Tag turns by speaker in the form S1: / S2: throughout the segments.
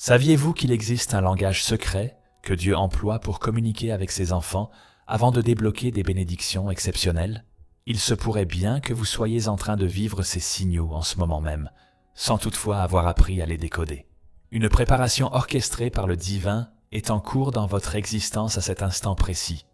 S1: Saviez-vous qu'il existe un langage secret que Dieu emploie pour communiquer avec ses enfants avant de débloquer des bénédictions exceptionnelles? Il se pourrait bien que vous soyez en train de vivre ces signaux en ce moment même, sans toutefois avoir appris à les décoder. Une préparation orchestrée par le divin est en cours dans votre existence à cet instant précis,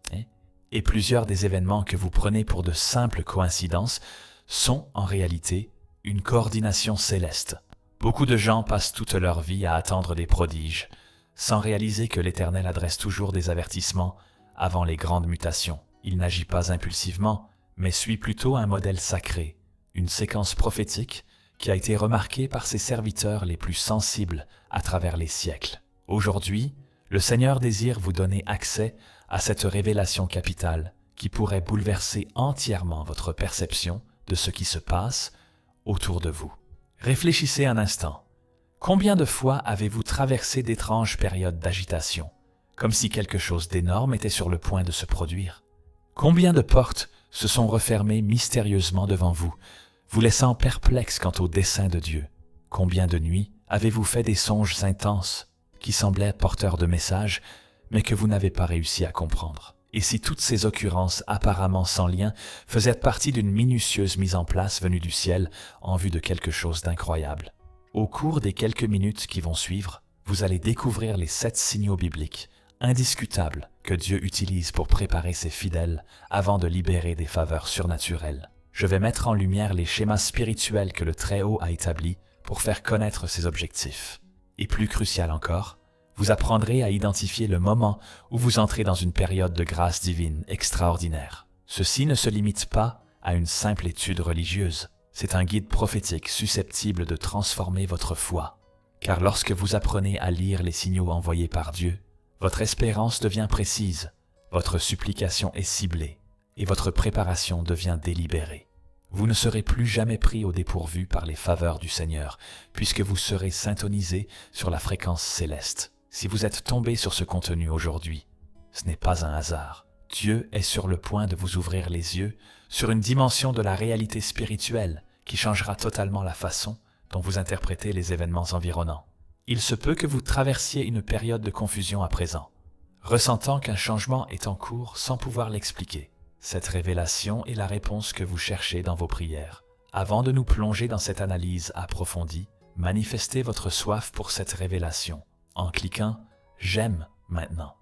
S1: et plusieurs des événements que vous prenez pour de simples coïncidences sont en réalité une coordination céleste. Beaucoup de gens passent toute leur vie à attendre des prodiges, sans réaliser que l'Éternel adresse toujours des avertissements avant les grandes mutations. Il n'agit pas impulsivement, mais suit plutôt un modèle sacré, une séquence prophétique qui a été remarquée par ses serviteurs les plus sensibles à travers les siècles. Aujourd'hui, le Seigneur désire vous donner accès à cette révélation capitale qui pourrait bouleverser entièrement votre perception de ce qui se passe autour de vous. Réfléchissez un instant. Combien de fois avez-vous traversé d'étranges périodes d'agitation, comme si quelque chose d'énorme était sur le point de se produire? Combien de portes se sont refermées mystérieusement devant vous, vous laissant perplexe quant au dessein de Dieu? Combien de nuits avez-vous fait des songes intenses qui semblaient porteurs de messages, mais que vous n'avez pas réussi à comprendre? Et si toutes ces occurrences apparemment sans lien faisaient partie d'une minutieuse mise en place venue du ciel en vue de quelque chose d'incroyable? Au cours des quelques minutes qui vont suivre, vous allez découvrir les 7 signaux bibliques indiscutables que Dieu utilise pour préparer ses fidèles avant de libérer des faveurs surnaturelles. Je vais mettre en lumière les schémas spirituels que le Très-Haut a établis pour faire connaître ses objectifs. Et plus crucial encore, vous apprendrez à identifier le moment où vous entrez dans une période de grâce divine extraordinaire. Ceci ne se limite pas à une simple étude religieuse. C'est un guide prophétique susceptible de transformer votre foi. Car lorsque vous apprenez à lire les signaux envoyés par Dieu, votre espérance devient précise, votre supplication est ciblée et votre préparation devient délibérée. Vous ne serez plus jamais pris au dépourvu par les faveurs du Seigneur, puisque vous serez syntonisé sur la fréquence céleste. Si vous êtes tombé sur ce contenu aujourd'hui, ce n'est pas un hasard. Dieu est sur le point de vous ouvrir les yeux sur une dimension de la réalité spirituelle qui changera totalement la façon dont vous interprétez les événements environnants. Il se peut que vous traversiez une période de confusion à présent, ressentant qu'un changement est en cours sans pouvoir l'expliquer. Cette révélation est la réponse que vous cherchez dans vos prières. Avant de nous plonger dans cette analyse approfondie, manifestez votre soif pour cette révélation en cliquant « J'aime maintenant ».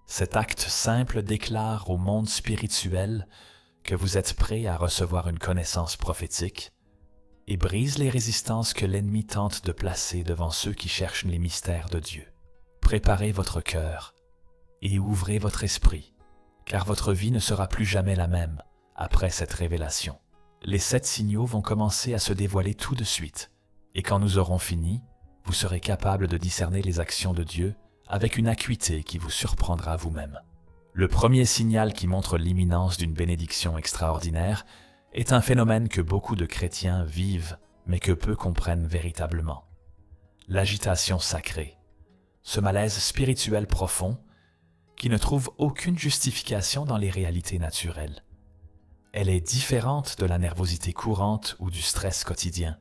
S1: Cet acte simple déclare au monde spirituel que vous êtes prêt à recevoir une connaissance prophétique et brise les résistances que l'ennemi tente de placer devant ceux qui cherchent les mystères de Dieu. Préparez votre cœur et ouvrez votre esprit, car votre vie ne sera plus jamais la même après cette révélation. Les 7 signaux vont commencer à se dévoiler tout de suite, et quand nous aurons fini, vous serez capable de discerner les actions de Dieu avec une acuité qui vous surprendra vous-même. Le premier signal qui montre l'imminence d'une bénédiction extraordinaire est un phénomène que beaucoup de chrétiens vivent, mais que peu comprennent véritablement. L'agitation sacrée, ce malaise spirituel profond qui ne trouve aucune justification dans les réalités naturelles. Elle est différente de la nervosité courante ou du stress quotidien.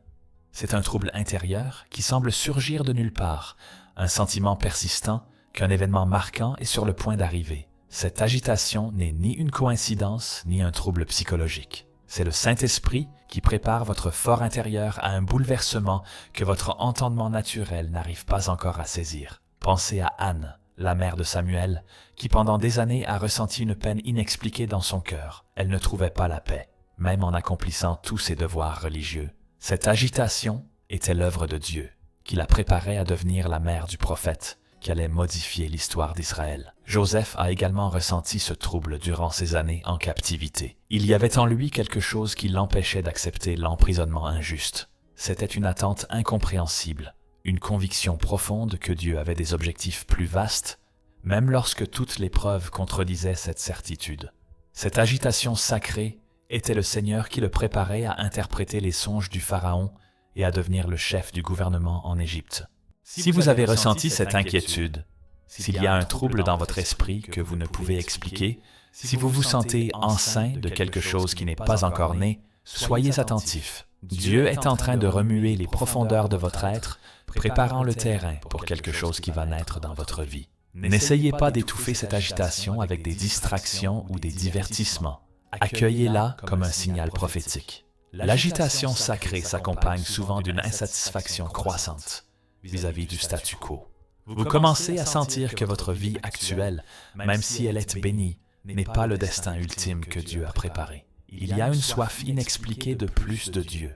S1: C'est un trouble intérieur qui semble surgir de nulle part, un sentiment persistant qu'un événement marquant est sur le point d'arriver. Cette agitation n'est ni une coïncidence ni un trouble psychologique. C'est le Saint-Esprit qui prépare votre fort intérieur à un bouleversement que votre entendement naturel n'arrive pas encore à saisir. Pensez à Anne, la mère de Samuel, qui pendant des années a ressenti une peine inexpliquée dans son cœur. Elle ne trouvait pas la paix, même en accomplissant tous ses devoirs religieux. Cette agitation était l'œuvre de Dieu, qui la préparait à devenir la mère du prophète, qui allait modifier l'histoire d'Israël. Joseph a également ressenti ce trouble durant ses années en captivité. Il y avait en lui quelque chose qui l'empêchait d'accepter l'emprisonnement injuste. C'était une attente incompréhensible, une conviction profonde que Dieu avait des objectifs plus vastes, même lorsque toutes les preuves contredisaient cette certitude. Cette agitation sacrée était le Seigneur qui le préparait à interpréter les songes du Pharaon et à devenir le chef du gouvernement en Égypte. Si vous avez ressenti cette inquiétude, s'il y a un trouble dans votre esprit que vous ne pouvez expliquer, si vous vous sentez enceint de quelque chose qui n'est pas encore né, Soyez attentifs. Dieu est en train de remuer les profondeurs de votre être, préparant le terrain pour quelque chose qui va naître dans votre vie. N'essayez pas d'étouffer cette agitation avec des distractions ou des divertissements. Accueillez-la comme un signal prophétique. L'agitation sacrée s'accompagne souvent d'une insatisfaction croissante vis-à-vis du statu quo. Vous commencez à sentir que votre vie actuelle, même si elle est bénie, n'est pas le destin ultime que Dieu a préparé. Il y a une soif inexpliquée de plus de Dieu,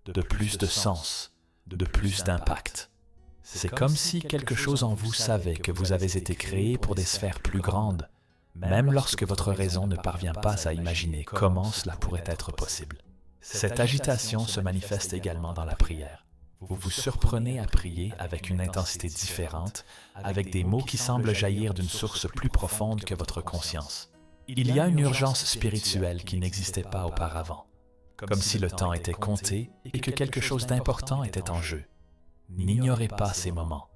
S1: de plus de sens, de plus d'impact. C'est comme si quelque chose en vous savait que vous avez été créé pour des sphères plus grandes, même lorsque votre raison ne parvient pas à imaginer comment cela pourrait être possible. Cette agitation se manifeste également dans la prière. Vous vous surprenez à prier avec une intensité différente, avec des mots qui semblent jaillir d'une source plus profonde que votre conscience. Il y a une urgence spirituelle qui n'existait pas auparavant, comme si le temps était compté et que quelque chose d'important était en jeu. N'ignorez pas ces moments.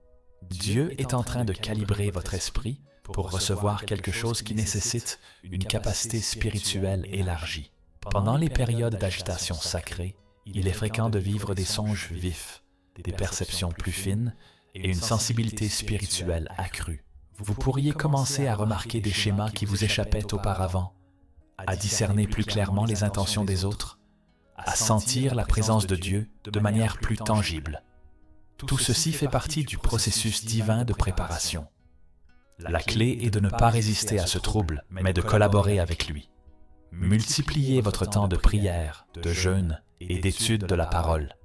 S1: Dieu est en train de calibrer votre esprit pour recevoir quelque chose qui nécessite une capacité spirituelle élargie. Pendant les périodes d'agitation sacrée, il est fréquent de vivre des songes vifs, des perceptions plus fines et une sensibilité spirituelle accrue. Vous pourriez commencer à remarquer des schémas qui vous échappaient auparavant, à discerner plus clairement les intentions des autres, à sentir la présence de Dieu de manière plus tangible. Tout ceci fait partie du processus divin de préparation. La clé est de ne pas résister à ce trouble, mais de collaborer avec lui. Multipliez votre temps de prière, de jeûne et d'étude de la parole.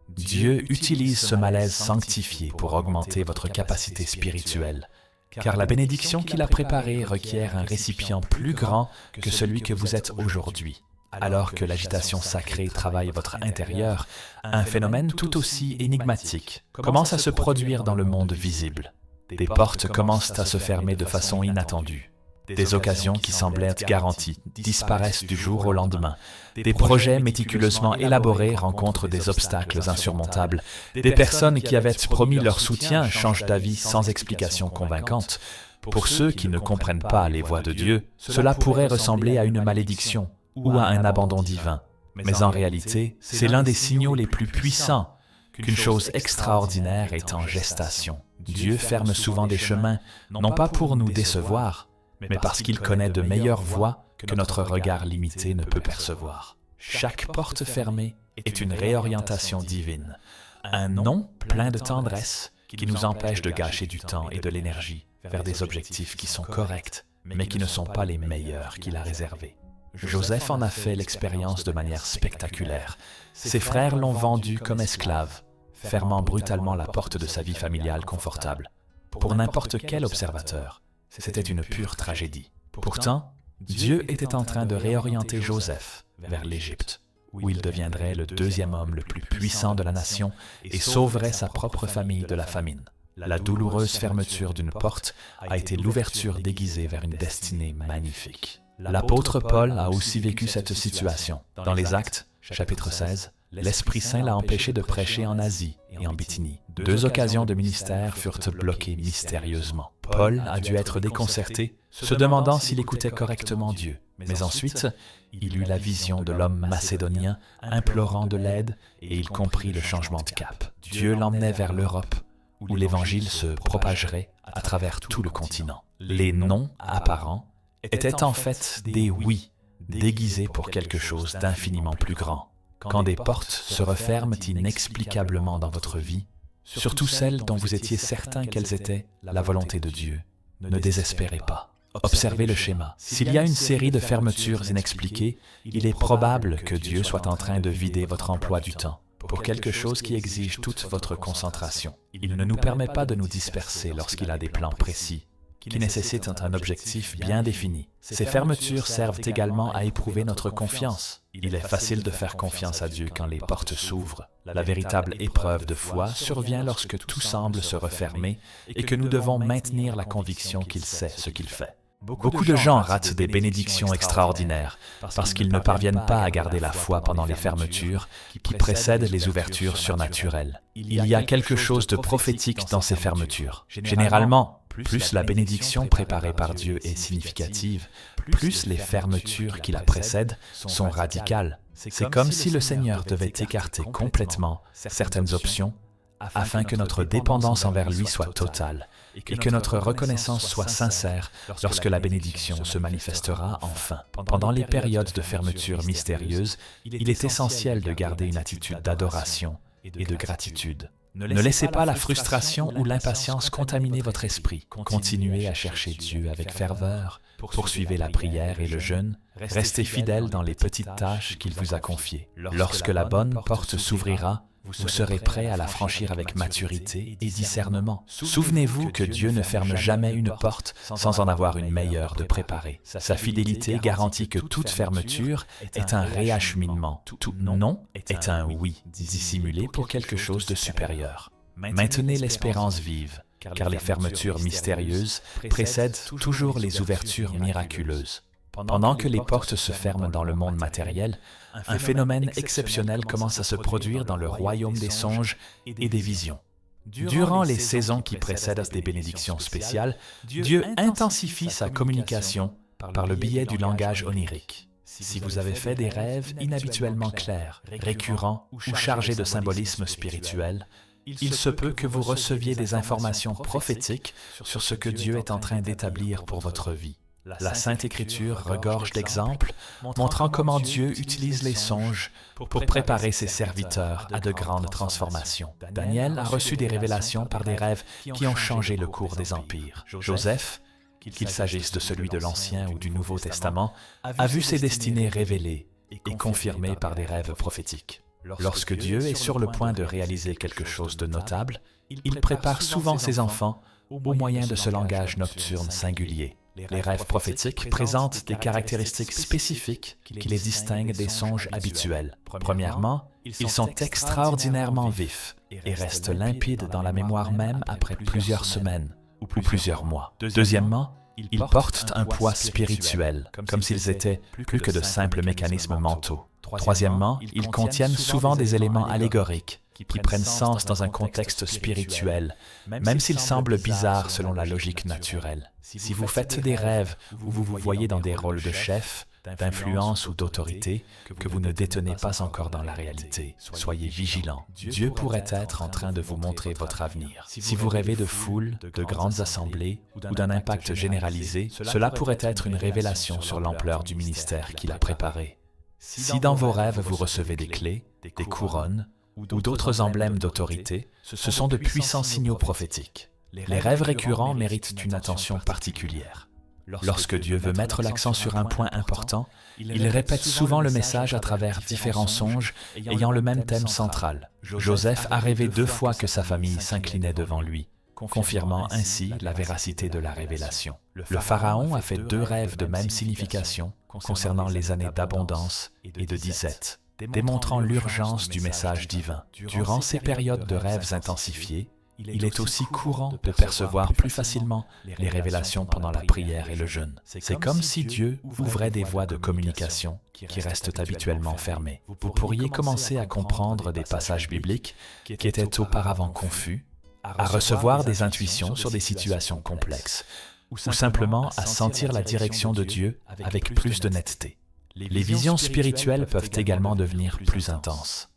S1: Dieu utilise ce malaise sanctifié pour augmenter votre capacité spirituelle, car la bénédiction qu'il a préparée requiert un récipient plus grand que celui que vous êtes aujourd'hui. Alors que l'agitation sacrée travaille votre intérieur, un phénomène tout aussi énigmatique commence à se produire dans le monde visible. Des portes commencent à se fermer de façon inattendue. Des occasions qui semblaient être garanties disparaissent du jour au lendemain. Des projets méticuleusement élaborés rencontrent des obstacles insurmontables. Des personnes qui avaient promis leur soutien changent d'avis sans explication convaincante. Pour ceux qui ne comprennent pas les voies de Dieu, cela pourrait ressembler à une malédiction ou à un abandon divin. Mais en réalité, c'est l'un des signaux les plus puissants qu'une chose extraordinaire est en gestation. Dieu ferme souvent des chemins, non pas pour nous décevoir, mais parce qu'il connaît de meilleures voies que notre regard limité ne peut percevoir. Chaque porte fermée est une réorientation divine, un non plein de tendresse qui nous empêche de gâcher du temps et de l'énergie vers des objectifs qui sont corrects, mais qui ne sont pas les meilleurs qu'il a réservés. Joseph en a fait l'expérience de manière spectaculaire. Ses frères l'ont vendu comme esclave, fermant brutalement la porte de sa vie familiale confortable. Pour n'importe quel observateur, c'était une pure tragédie. Pourtant, Dieu était en train de réorienter Joseph vers l'Égypte, où il deviendrait le deuxième homme le plus puissant de la nation et sauverait sa propre famille de la famine. La douloureuse fermeture d'une porte a été l'ouverture déguisée vers une destinée magnifique. L'apôtre Paul a aussi vécu cette situation. Dans les Actes, chapitre 16, l'Esprit Saint l'a empêché de prêcher en Asie et en Bithynie. 2 occasions de ministère furent bloquées mystérieusement. Paul a dû être déconcerté, se demandant s'il écoutait correctement Dieu. Mais ensuite, il eut la vision de l'homme macédonien implorant de l'aide et il comprit le changement de cap. Dieu l'emmenait vers l'Europe, où l'Évangile se propagerait à travers tout le continent. Les non apparents étaient en fait des oui, déguisés pour quelque chose d'infiniment plus grand. Quand des portes se referment inexplicablement dans votre vie, surtout celles dont vous étiez certain qu'elles étaient la volonté de Dieu, ne désespérez pas. Observez le schéma. S'il y a une série de fermetures inexpliquées, il est probable que Dieu soit en train de vider votre emploi du temps pour quelque chose qui exige toute votre concentration. Il ne nous permet pas de nous disperser lorsqu'il a des plans précis, qui nécessitent un objectif bien défini. Ces fermetures servent également à éprouver notre confiance. Il est facile de faire confiance à Dieu quand les portes s'ouvrent. La véritable épreuve de foi survient lorsque tout semble se refermer et que nous devons maintenir la conviction qu'il sait ce qu'il fait. Beaucoup de gens ratent des bénédictions extraordinaires parce qu'ils ne parviennent pas à garder la foi pendant les fermetures qui précèdent les ouvertures surnaturelles. Il y a quelque chose de prophétique dans ces fermetures. Généralement, plus la bénédiction préparée par Dieu est significative, plus les fermetures qui la précèdent sont radicales. C'est comme si le Seigneur devait écarter complètement certaines options afin que notre dépendance envers lui soit totale et que notre reconnaissance soit sincère lorsque la bénédiction se manifestera enfin. Pendant les périodes de fermeture mystérieuse, il est essentiel de garder une attitude d'adoration et de gratitude. Ne laissez pas la frustration ou l'impatience contaminer votre esprit. Continuez à chercher Dieu avec ferveur, poursuivez la prière et le jeûne, restez fidèle dans les petites tâches qu'il vous a confiées. Lorsque la bonne porte s'ouvrira, vous serez prêt à la franchir avec maturité et discernement. Souvenez-vous que Dieu ne ferme jamais une porte sans en avoir une meilleure de préparée. Sa fidélité garantit que toute fermeture est un réacheminement. Tout non est un oui, dissimulé pour quelque chose de supérieur. Maintenez l'espérance vive, car les fermetures mystérieuses précèdent toujours les ouvertures miraculeuses. Pendant que les portes se ferment dans le monde matériel, un phénomène exceptionnel commence à se produire dans le royaume des songes et des visions. Durant les saisons qui précèdent des bénédictions spéciales, Dieu intensifie sa communication par le biais du langage onirique. Si vous avez fait des rêves inhabituellement clairs, récurrents ou chargés de symbolisme spirituel, il se peut que vous receviez des informations prophétiques sur ce que Dieu est en train d'établir pour votre vie. La Sainte Écriture regorge d'exemples montrant comment Dieu utilise les songes pour préparer ses serviteurs à de grandes transformations. Daniel a reçu des révélations par des rêves qui ont changé le cours des empires. Joseph, qu'il s'agisse de celui de l'Ancien ou du Nouveau Testament, a vu ses destinées révélées et confirmées par des rêves prophétiques. Lorsque Dieu est sur le point de réaliser quelque chose de notable, il prépare souvent ses enfants au moyen de ce langage nocturne singulier. Les rêves prophétiques présentent des caractéristiques spécifiques qui les distinguent des songes habituels. Premièrement, ils sont extraordinairement vifs et restent limpides dans la mémoire même après plusieurs semaines ou plusieurs mois. Deuxièmement, ils portent un poids spirituel, comme s'ils étaient plus que de simples mécanismes mentaux. Troisièmement, ils contiennent souvent des éléments allégoriques qui prennent sens dans un contexte spirituel, même s'ils semblent bizarres selon la logique naturelle. Si vous faites des rêves où vous vous voyez dans des rôles de chef, d'influence ou d'autorité que vous ne détenez pas encore dans la réalité, soyez vigilants. Dieu pourrait être en train de vous montrer votre avenir. Si vous rêvez de foules, de grandes assemblées ou d'un impact généralisé, cela pourrait être une révélation sur l'ampleur du ministère qu'il a préparé. Si dans vos rêves vous recevez des clés, des couronnes ou d'autres emblèmes d'autorité, ce sont de puissants signaux prophétiques. Les rêves récurrents méritent une attention particulière. Lorsque Dieu veut mettre l'accent sur un point important, il répète souvent le message à travers différents songes ayant le même thème central. Joseph a rêvé 2 fois que sa famille s'inclinait devant lui, confirmant ainsi la véracité de la révélation. Le Pharaon a fait 2 rêves de même signification concernant les années d'abondance et de disette, démontrant l'urgence du message divin. Durant ces périodes de rêves intensifiés, il est aussi courant de percevoir plus facilement les révélations pendant la prière et le jeûne. C'est comme si Dieu ouvrait des voies de communication qui restent habituellement fermées. Vous pourriez commencer à comprendre des passages bibliques qui étaient auparavant confus, à recevoir des intuitions sur des situations complexes, ou simplement à sentir la direction de Dieu avec plus de netteté. Les visions spirituelles peuvent également devenir plus intenses.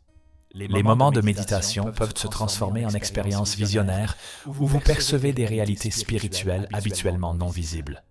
S1: Les moments de méditation peuvent se transformer en expériences visionnaires où vous percevez des réalités spirituelles habituellement non visibles.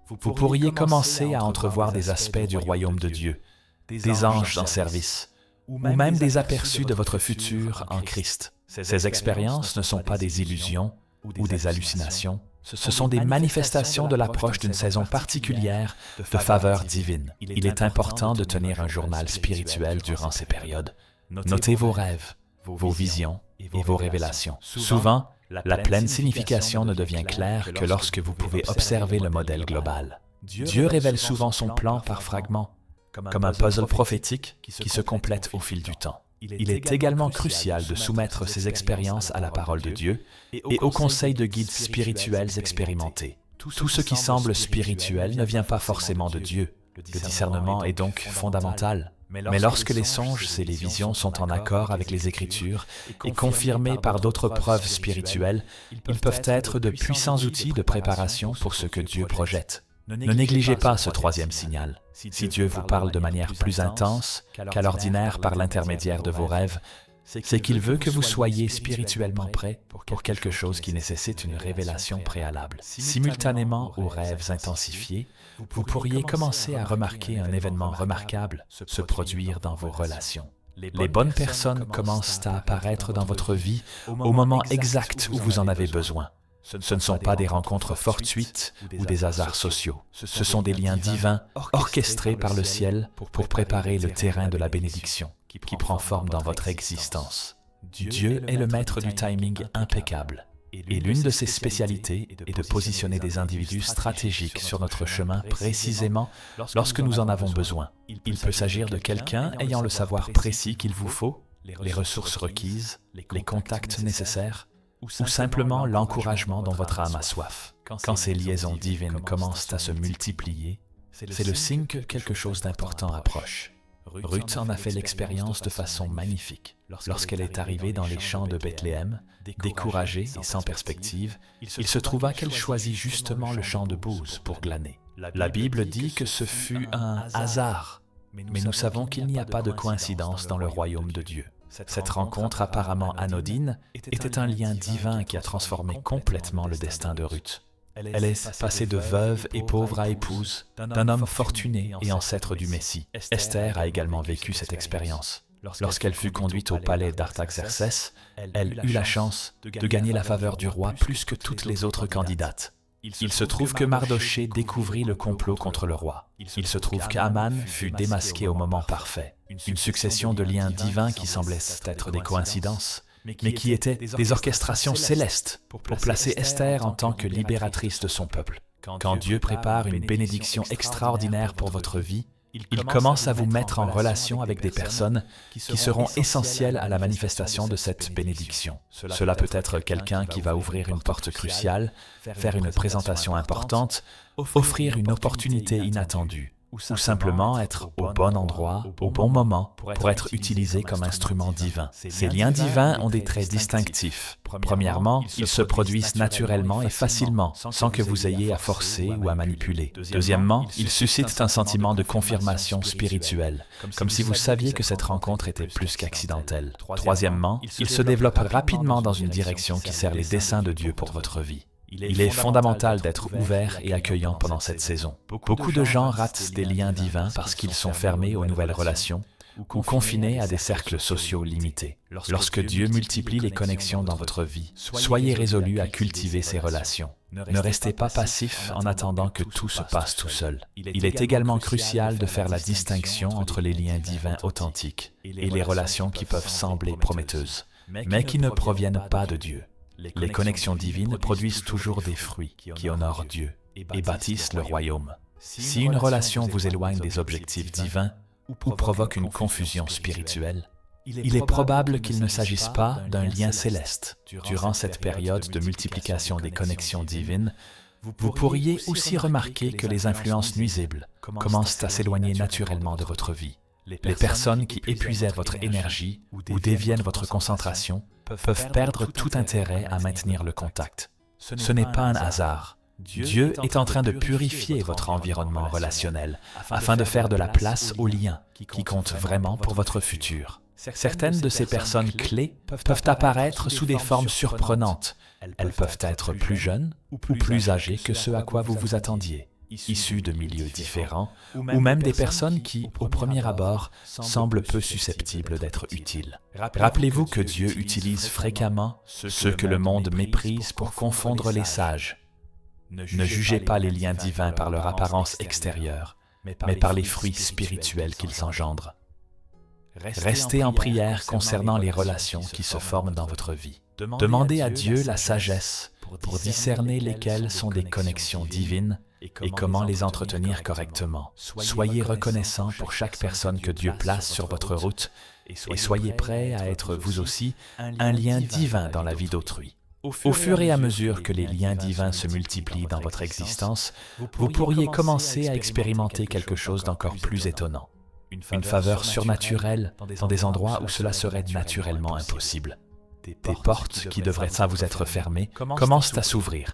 S1: Vous pourriez commencer à entrevoir des aspects du royaume de Dieu, des anges en service, ou même des aperçus de votre futur en Christ. Ces expériences ne sont pas des illusions ou des hallucinations, ce sont des manifestations de l'approche d'une saison particulière de faveur divine. Il est important de tenir un journal spirituel durant ces périodes. Notez vos rêves, vos visions et vos révélations. Souvent, la pleine signification ne devient claire que lorsque vous pouvez observer le modèle global. Dieu révèle souvent son plan par fragments, comme un puzzle prophétique qui se complète au fil du temps. Il est également crucial de soumettre ces expériences à la parole de Dieu et au conseil de guides spirituels expérimentés. Tout ce qui semble spirituel ne vient pas forcément de Dieu. Le discernement est donc fondamental. Mais lorsque les songes et les visions sont en accord avec les Écritures et confirmés par d'autres preuves spirituelles, ils peuvent être de puissants outils de préparation pour ce que Dieu projette. Ne négligez pas ce troisième signal. Si Dieu vous parle de manière plus intense qu'à l'ordinaire par l'intermédiaire de vos rêves, c'est qu'il veut que vous soyez spirituellement prêt pour quelque chose qui nécessite une révélation préalable. Simultanément aux rêves intensifiés, vous pourriez commencer à remarquer un événement remarquable se produire dans vos relations. Les bonnes personnes commencent à apparaître dans votre vie au moment exact où vous en avez besoin. Ce ne sont pas des rencontres fortuites ou des hasards sociaux. Ce sont des liens divins orchestrés par le ciel pour préparer le terrain de la bénédiction qui prend forme dans votre existence. Dieu est le maître du timing impeccable. Et l'une de ses spécialités est de positionner des individus stratégiques sur notre chemin précisément lorsque nous en avons besoin. Il peut s'agir de quelqu'un ayant le savoir précis qu'il vous faut, les ressources requises, les contacts nécessaires, ou simplement l'encouragement dont votre âme a soif. Quand ces liaisons divines commencent à se multiplier, c'est le signe que quelque chose d'important approche. Ruth en a fait l'expérience de façon magnifique. Lorsqu'elle est arrivée dans les champs de Bethléem, découragée et sans perspective, il se trouva qu'elle choisit justement le champ de Booz pour glaner. La Bible dit que ce fut un hasard, mais nous savons qu'il n'y a pas de coïncidence dans le royaume de Dieu. Cette rencontre apparemment anodine était un lien divin qui a transformé complètement le destin de Ruth. Elle est passée de veuve et pauvre à épouse, d'un homme fortuné et ancêtre du Messie. Esther a également vécu cette expérience. Lorsqu'elle fut conduite au palais d'Artaxerxès, elle eut la chance de gagner la faveur du roi plus que toutes les autres candidates. Il se trouve que Mardochée découvrit le complot contre le roi. Il se trouve qu'Aman fut démasqué au moment parfait. Une succession de liens divins qui semblaient être des coïncidences, mais qui étaient des orchestrations célestes pour placer Esther en tant que libératrice de son peuple. Quand Dieu prépare une bénédiction extraordinaire pour votre vie, il commence à vous mettre en relation avec des personnes qui seront essentielles à la manifestation de cette bénédiction. Cela peut être quelqu'un qui va ouvrir une porte cruciale, faire une présentation importante, offrir une opportunité inattendue, ou simplement être au bon endroit, au bon moment, pour être utilisé comme instrument divin. Ces liens divins ont des traits distinctifs. Premièrement, ils se produisent naturellement et facilement, sans que vous ayez à forcer ou à manipuler. Deuxièmement, ils suscitent un sentiment de confirmation spirituelle, comme si vous saviez que cette rencontre était plus qu'accidentelle. Troisièmement, ils se développent rapidement dans une direction qui sert les desseins de Dieu pour votre vie. Il est fondamental d'être ouvert et accueillant pendant cette saison. Beaucoup de gens ratent des liens divins parce qu'ils sont fermés aux nouvelles relations ou confinés à des cercles sociaux limités. Lorsque Dieu multiplie les connexions dans votre vie, soyez résolus à cultiver ces relations. Ne restez pas passif en attendant que tout se passe tout seul. Il est également crucial de faire la distinction entre les liens divins authentiques et les relations qui peuvent sembler prometteuses, mais qui ne proviennent pas de Dieu. Les connexions divines produisent toujours des fruits qui honorent Dieu et bâtissent le royaume. Si une relation vous éloigne des objectifs divins ou provoque une confusion spirituelle, il est probable qu'il ne s'agisse pas d'un lien céleste. Durant cette période de multiplication des connexions divines, vous pourriez aussi remarquer que les influences nuisibles commencent à s'éloigner naturellement de votre vie. Les personnes qui épuisaient votre énergie ou déviennent votre concentration peuvent perdre tout intérêt à maintenir le contact. Ce n'est pas un hasard. Dieu est en train de purifier votre environnement relationnel afin de faire de la place aux liens qui comptent vraiment pour votre futur. Certaines de ces personnes clés peuvent apparaître sous des formes surprenantes. Elles peuvent être plus jeunes ou plus âgées que ce à quoi vous vous attendiez, issus de milieux différents, ou même des personnes qui, au premier abord, semblent peu susceptibles d'être utiles. Rappelez-vous que Dieu utilise fréquemment ceux que le monde méprise pour confondre les sages. Ne jugez pas les liens divins par leur apparence extérieure, mais par les fruits spirituels qu'ils engendrent. Restez en prière concernant les relations qui se forment dans votre vie. Demandez à Dieu la sagesse pour discerner lesquelles sont des connexions divines et comment les entretenir correctement. Soyez reconnaissant pour chaque personne que Dieu place sur votre route et soyez prêts à être vous aussi un lien divin dans la vie d'autrui. Au fur et à mesure que les liens divins se multiplient dans votre existence, vous pourriez commencer à expérimenter quelque chose d'encore plus étonnant. Une faveur surnaturelle dans des endroits où cela serait naturellement impossible. Des portes qui devraient vous être fermées commencent à s'ouvrir.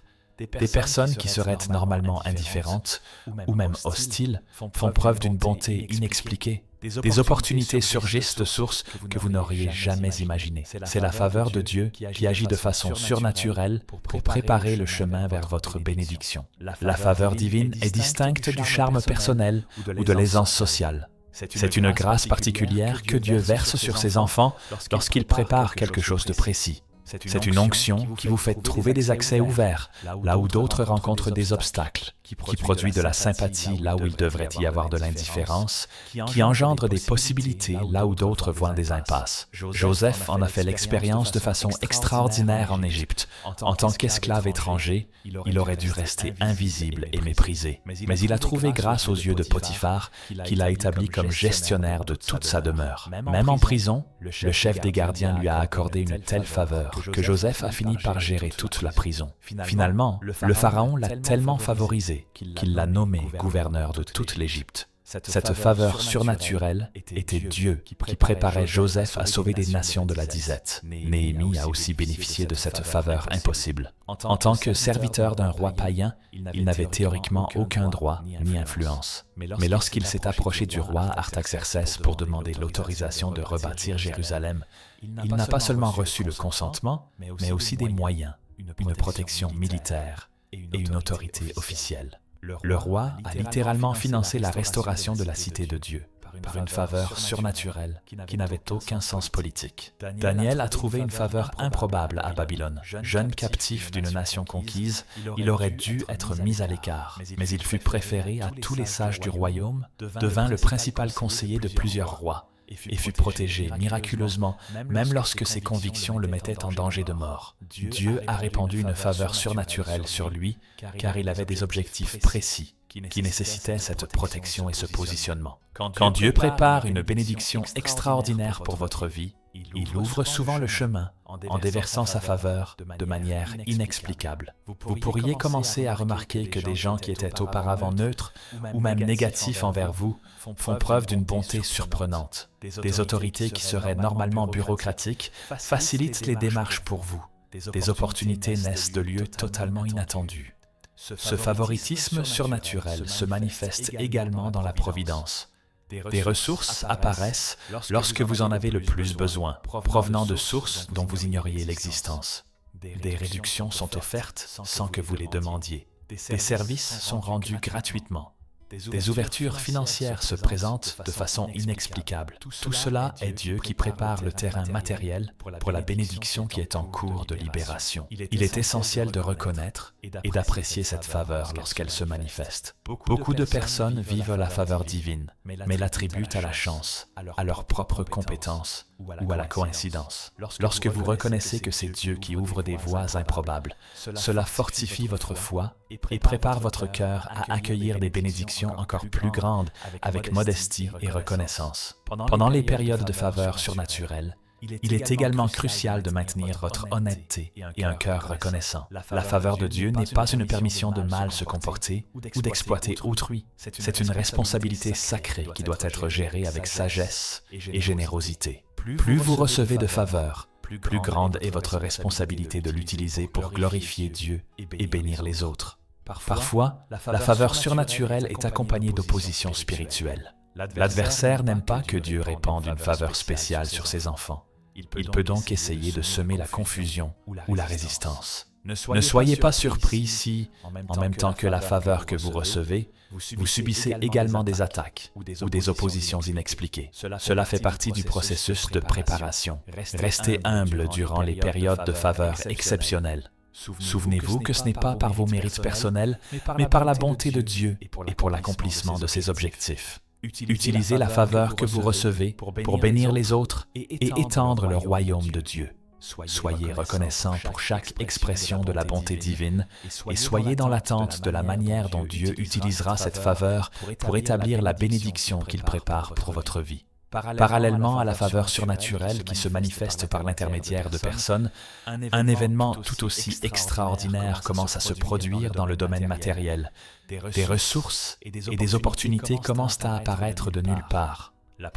S1: Des personnes qui seraient normalement indifférentes ou même hostiles font preuve d'une bonté inexpliquée. Des opportunités surgissent de sources que vous n'auriez jamais imaginées. C'est la faveur de Dieu qui agit de façon surnaturelle pour préparer le chemin vers votre bénédiction. La faveur divine est distincte du charme personnel ou de l'aisance sociale. C'est une grâce particulière que Dieu verse sur ses enfants lorsqu'il prépare quelque chose de précis. C'est une onction qui vous fait trouver des accès ouverts, là où d'autres rencontrent des obstacles, qui produit de la sympathie là où il devrait y avoir de l'indifférence, qui engendre des possibilités là où d'autres voient des impasses. Joseph en a fait l'expérience de façon extraordinaire en Égypte. En tant qu'esclave étranger, il aurait dû rester invisible et méprisé. Mais il a trouvé grâce aux yeux de Potiphar, qu'il a établi comme gestionnaire de toute sa demeure. Même en prison, le chef des gardiens lui a accordé une telle faveur que Joseph a fini par gérer toute la prison. Finalement, le Pharaon l'a tellement favorisé qu'il l'a nommé gouverneur de toute l'Égypte. Cette faveur surnaturelle était Dieu qui préparait Joseph à sauver des nations de la disette. Néhémie a aussi bénéficié de cette faveur impossible. En tant que serviteur d'un roi païen, il n'avait théoriquement aucun droit ni influence. Mais lorsqu'il s'est approché du roi Artaxerxès pour demander l'autorisation de rebâtir Jérusalem, il n'a pas seulement reçu le consentement, mais aussi des moyens, une protection militaire et une autorité officielle. Le roi a littéralement financé la restauration de la cité de Dieu par une faveur surnaturelle qui n'avait aucun sens politique. Daniel a trouvé une faveur improbable à Babylone. Jeune captif d'une nation conquise, il aurait dû être mis à l'écart, mais il fut préféré à tous les sages du royaume, devint le principal conseiller de plusieurs rois et fut protégé miraculeusement, même lorsque ses convictions le mettaient en danger de mort. Dieu a répandu une faveur surnaturelle sur lui, car il avait des objectifs précis qui nécessitaient cette protection et ce positionnement. Quand Dieu prépare une bénédiction extraordinaire pour votre vie, il ouvre souvent le chemin en déversant sa faveur de manière inexplicable. Vous pourriez commencer à remarquer que des gens qui étaient auparavant neutres ou même négatifs envers vous font preuve d'une bonté surprenante. Des autorités qui seraient normalement bureaucratiques facilitent les démarches pour vous. Des opportunités naissent de lieux totalement inattendus. Ce favoritisme surnaturel se manifeste également dans la providence. Des ressources apparaissent lorsque vous en avez le plus besoin, provenant de sources dont vous ignoriez l'existence. Des réductions sont offertes sans que vous les demandiez. Des services sont rendus gratuitement. Des ouvertures financières se présentent de façon inexplicable. Tout cela est Dieu qui prépare le terrain matériel pour la bénédiction qui est en cours de libération. Il est essentiel de reconnaître et d'apprécier cette faveur lorsqu'elle se manifeste. Beaucoup de personnes vivent la faveur divine, mais l'attribuent à la chance, à leurs propres compétences ou à la coïncidence. Lorsque vous reconnaissez que c'est Dieu qui ouvre des voies improbables, cela fortifie votre foi et prépare votre cœur à accueillir des bénédictions encore plus grandes avec modestie et reconnaissance. Pendant les périodes de faveur surnaturelle, il est également crucial de maintenir votre honnêteté et un cœur reconnaissant. La faveur de Dieu n'est pas une permission de mal se comporter ou d'exploiter autrui. C'est une responsabilité sacrée qui doit être gérée avec sagesse et générosité. Plus vous recevez de faveur, plus grande est votre responsabilité de l'utiliser pour glorifier Dieu et bénir les autres. Parfois, la faveur surnaturelle est accompagnée d'opposition spirituelle. L'adversaire n'aime pas que Dieu répande une faveur spéciale sur ses enfants. Il peut donc essayer de semer la confusion ou la résistance. Ne soyez pas surpris si, en même temps que la faveur que vous recevez, vous subissez également des attaques ou des oppositions inexpliquées. Cela fait partie du processus de préparation. Restez humble durant les périodes de faveur exceptionnelles. Souvenez-vous que ce n'est pas par vos mérites personnels, mais par la bonté de Dieu et pour l'accomplissement de ses objectifs. Utilisez la faveur que vous recevez pour bénir les autres et étendre le royaume de Dieu. Soyez reconnaissant pour chaque expression de la bonté divine et soyez dans l'attente de la manière dont Dieu utilisera cette faveur pour établir la bénédiction qu'il prépare pour votre vie. Parallèlement à la faveur surnaturelle qui se manifeste par l'intermédiaire de personnes, un événement tout aussi extraordinaire commence à se produire dans le domaine matériel. Des ressources et des opportunités commencent à apparaître de nulle part.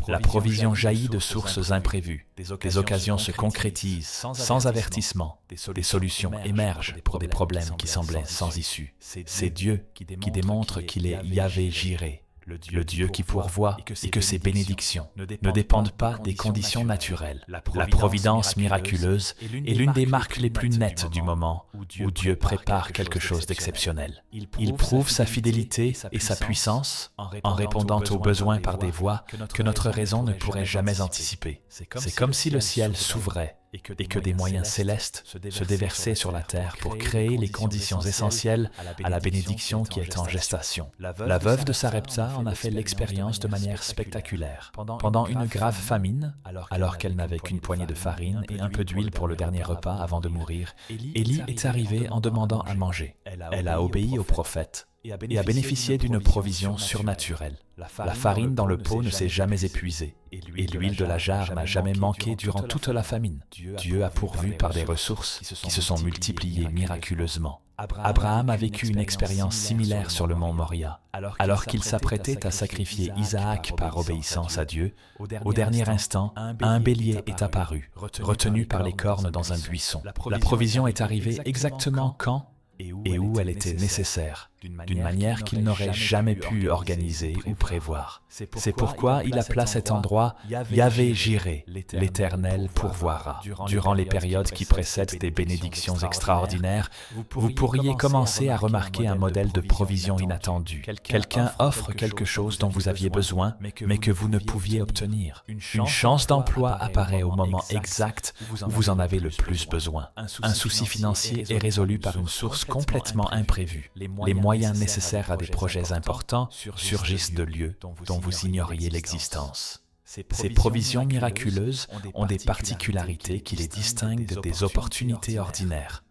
S1: La provision jaillit de sources imprévues. Des occasions se concrétisent sans avertissement. Des solutions émergent pour des problèmes qui semblaient sans issue. C'est Dieu qui démontre qu'il est Yahvé Jireh, le Dieu qui pourvoit et que ses bénédictions ne dépendent pas des conditions naturelles. La providence miraculeuse est l'une des marques les plus nettes du moment où Dieu prépare quelque chose d'exceptionnel. Il prouve sa fidélité et sa puissance en répondant aux besoins par des voies que notre raison ne pourrait jamais anticiper. C'est comme si le ciel s'ouvrait et que des moyens célestes se déversaient sur la terre pour créer les conditions essentielles à la bénédiction qui est en gestation. La veuve de Sarepta en a fait l'expérience de manière spectaculaire. Pendant une grave famine, alors qu'elle n'avait qu'une poignée de farine et un peu d'huile pour le dernier repas avant de mourir, Élie est arrivée en demandant à manger. Elle a obéi au prophète et a bénéficié d'une provision surnaturelle. La farine dans le pot ne s'est jamais épuisée, et l'huile de la jarre n'a jamais manqué durant toute la famine. Dieu a pourvu par des ressources qui se sont multipliées miraculeusement. Abraham a vécu une expérience similaire sur le mont Moria. Alors qu'il s'apprêtait à sacrifier Isaac par obéissance à Dieu, au dernier instant, un bélier est apparu, retenu par les cornes dans un buisson. La provision est arrivée exactement quand et où elle était nécessaire, d'une manière qu'il n'aurait jamais pu organiser ou prévoir. C'est pourquoi il appela cet endroit Yahvé Jireh, l'Éternel pourvoira. Durant les périodes qui précèdent des bénédictions extraordinaires, vous pourriez commencer à remarquer un modèle de provision inattendue. Quelqu'un offre quelque chose dont vous aviez besoin, mais que vous ne pouviez obtenir. Une chance d'emploi apparaît au moment exact où vous en avez le plus besoin. Un souci financier est résolu par une source complètement imprévue. Les moyens nécessaires à des projets importants surgissent de lieux dont vous ignoriez l'existence. Ces provisions miraculeuses ont des particularités qui les distinguent des opportunités ordinaires.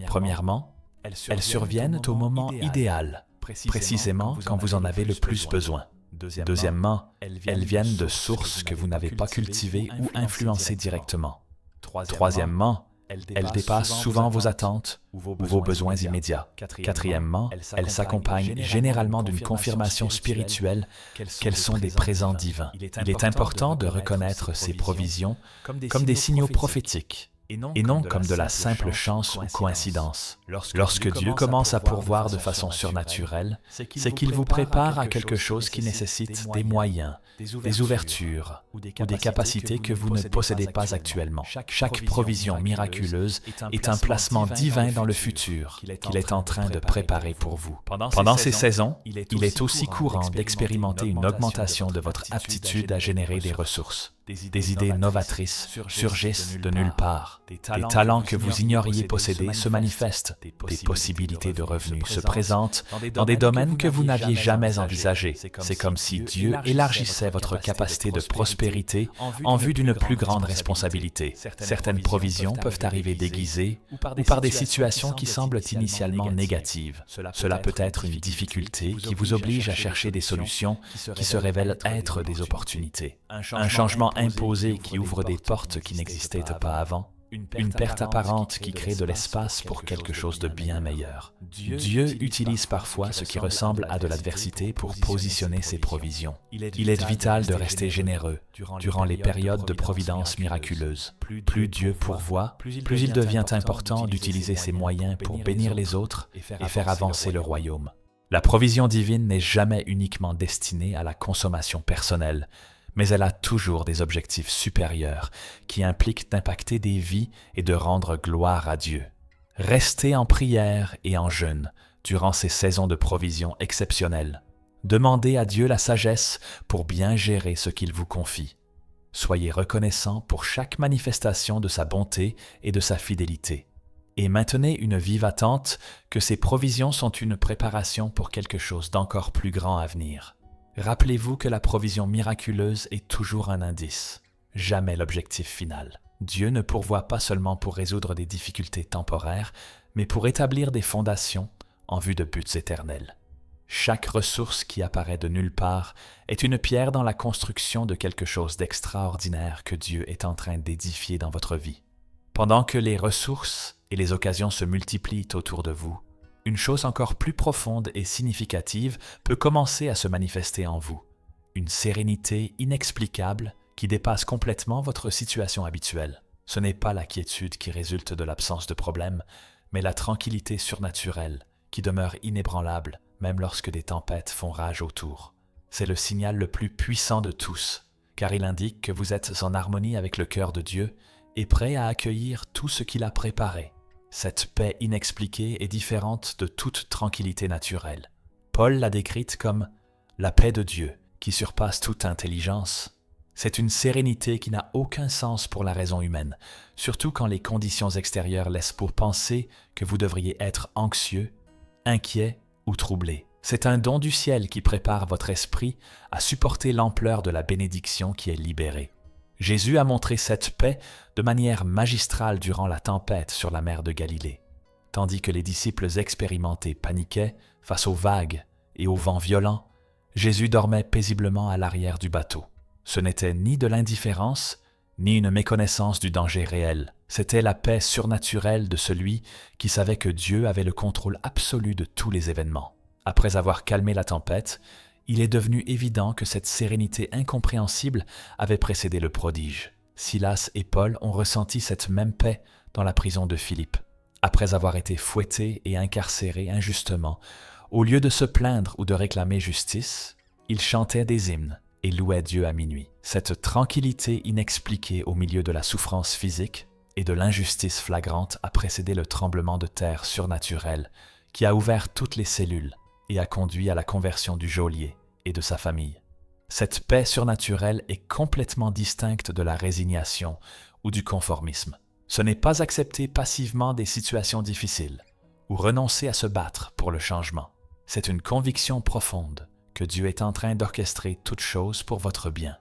S1: Premièrement, elles surviennent au moment idéal, précisément quand vous en avez le plus besoin. Deuxièmement, elles viennent de sources que vous n'avez pas cultivées ou influencées directement. Troisièmement, elles dépassent souvent vos attentes ou vos besoins immédiats. Quatrièmement, elles s'accompagnent généralement d'une confirmation spirituelle qu'elles sont des présents divins. Il est important de reconnaître ces provisions comme des signaux prophétiques et non comme de la simple chance ou coïncidence. Lorsque Dieu commence à pourvoir de façon surnaturelle, c'est qu'il vous prépare à quelque chose qui nécessite des moyens, des ouvertures ou des capacités que vous ne possédez pas actuellement. Chaque provision miraculeuse est un placement divin dans le futur qu'il est en train de préparer pour vous. Pendant ces saisons, il est aussi courant d'expérimenter une augmentation de votre aptitude à générer des ressources. Des idées novatrices surgissent de nulle part. Des talents que vous ignoriez posséder se manifestent. Des possibilités de revenus se présentent dans des domaines que vous n'aviez jamais envisagés. C'est comme si Dieu élargissait votre capacité de prospérité en vue d'une plus grande responsabilité. Certaines provisions peuvent arriver déguisées ou par des situations qui semblent initialement négatives. Cela peut être une difficulté qui vous oblige à chercher des solutions qui se révèlent être des opportunités. Un changement imposé qui ouvre des portes qui n'existaient pas avant. Une perte apparente qui crée de l'espace pour quelque chose de bien meilleur. Dieu utilise parfois ce qui ressemble à de l'adversité pour positionner ses provisions. Il est vital de rester généreux durant les périodes de providence miraculeuse. Plus Dieu pourvoit, plus il devient important d'utiliser ses moyens pour bénir les autres et faire avancer le royaume. La provision divine n'est jamais uniquement destinée à la consommation personnelle, mais elle a toujours des objectifs supérieurs qui impliquent d'impacter des vies et de rendre gloire à Dieu. Restez en prière et en jeûne durant ces saisons de provision exceptionnelles. Demandez à Dieu la sagesse pour bien gérer ce qu'il vous confie. Soyez reconnaissant pour chaque manifestation de sa bonté et de sa fidélité. Et maintenez une vive attente que ces provisions sont une préparation pour quelque chose d'encore plus grand à venir. Rappelez-vous que la provision miraculeuse est toujours un indice, jamais l'objectif final. Dieu ne pourvoit pas seulement pour résoudre des difficultés temporaires, mais pour établir des fondations en vue de buts éternels. Chaque ressource qui apparaît de nulle part est une pierre dans la construction de quelque chose d'extraordinaire que Dieu est en train d'édifier dans votre vie. Pendant que les ressources et les occasions se multiplient autour de vous, une chose encore plus profonde et significative peut commencer à se manifester en vous. une sérénité inexplicable qui dépasse complètement votre situation habituelle. Ce n'est pas la quiétude qui résulte de l'absence de problème, mais la tranquillité surnaturelle qui demeure inébranlable même lorsque des tempêtes font rage autour. C'est le signal le plus puissant de tous, car il indique que vous êtes en harmonie avec le cœur de Dieu et prêt à accueillir tout ce qu'il a préparé. Cette paix inexpliquée est différente de toute tranquillité naturelle. Paul l'a décrite comme « la paix de Dieu qui surpasse toute intelligence ». C'est une sérénité qui n'a aucun sens pour la raison humaine, surtout quand les conditions extérieures laissent pour penser que vous devriez être anxieux, inquiet ou troublé. C'est un don du ciel qui prépare votre esprit à supporter l'ampleur de la bénédiction qui est libérée. Jésus a montré cette paix de manière magistrale durant la tempête sur la mer de Galilée. Tandis que les disciples expérimentés paniquaient face aux vagues et aux vents violents, Jésus dormait paisiblement à l'arrière du bateau. Ce n'était ni de l'indifférence, ni une méconnaissance du danger réel. C'était la paix surnaturelle de celui qui savait que Dieu avait le contrôle absolu de tous les événements. Après avoir calmé la tempête, il est devenu évident que cette sérénité incompréhensible avait précédé le prodige. Silas et Paul ont ressenti cette même paix dans la prison de Philippe. Après avoir été fouettés et incarcérés injustement, au lieu de se plaindre ou de réclamer justice, ils chantaient des hymnes et louaient Dieu à minuit. Cette tranquillité inexpliquée au milieu de la souffrance physique et de l'injustice flagrante a précédé le tremblement de terre surnaturel qui a ouvert toutes les cellules et a conduit à la conversion du geôlier et de sa famille. Cette paix surnaturelle est complètement distincte de la résignation ou du conformisme. Ce n'est pas accepter passivement des situations difficiles ou renoncer à se battre pour le changement. C'est une conviction profonde que Dieu est en train d'orchestrer toutes choses pour votre bien,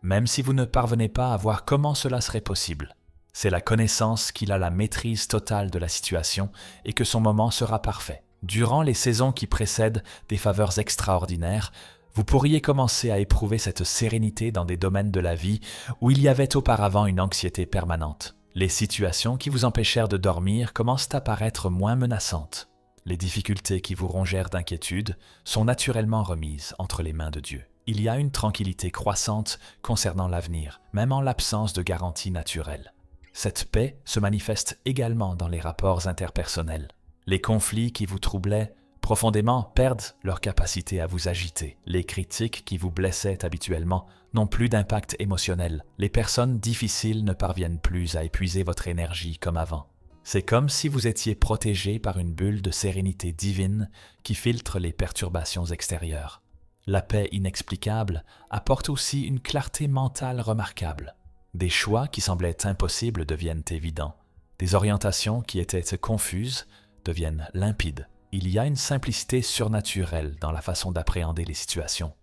S1: même si vous ne parvenez pas à voir comment cela serait possible. C'est la connaissance qu'il a la maîtrise totale de la situation et que son moment sera parfait. Durant les saisons qui précèdent des faveurs extraordinaires, vous pourriez commencer à éprouver cette sérénité dans des domaines de la vie où il y avait auparavant une anxiété permanente. Les situations qui vous empêchèrent de dormir commencent à paraître moins menaçantes. Les difficultés qui vous rongèrent d'inquiétude sont naturellement remises entre les mains de Dieu. Il y a une tranquillité croissante concernant l'avenir, même en l'absence de garantie naturelle. Cette paix se manifeste également dans les rapports interpersonnels. Les conflits qui vous troublaient profondément perdent leur capacité à vous agiter. Les critiques qui vous blessaient habituellement n'ont plus d'impact émotionnel. Les personnes difficiles ne parviennent plus à épuiser votre énergie comme avant. C'est comme si vous étiez protégé par une bulle de sérénité divine qui filtre les perturbations extérieures. La paix inexplicable apporte aussi une clarté mentale remarquable. Des choix qui semblaient impossibles deviennent évidents. Des orientations qui étaient confuses deviennent limpides. Il y a une simplicité surnaturelle dans la façon d'appréhender les situations,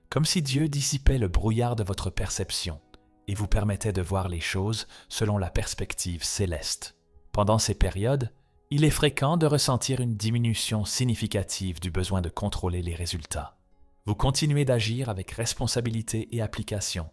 S1: comme si Dieu dissipait le brouillard de votre perception et vous permettait de voir les choses selon la perspective céleste. Pendant ces périodes, il est fréquent de ressentir une diminution significative du besoin de contrôler les résultats. Vous continuez d'agir avec responsabilité et application,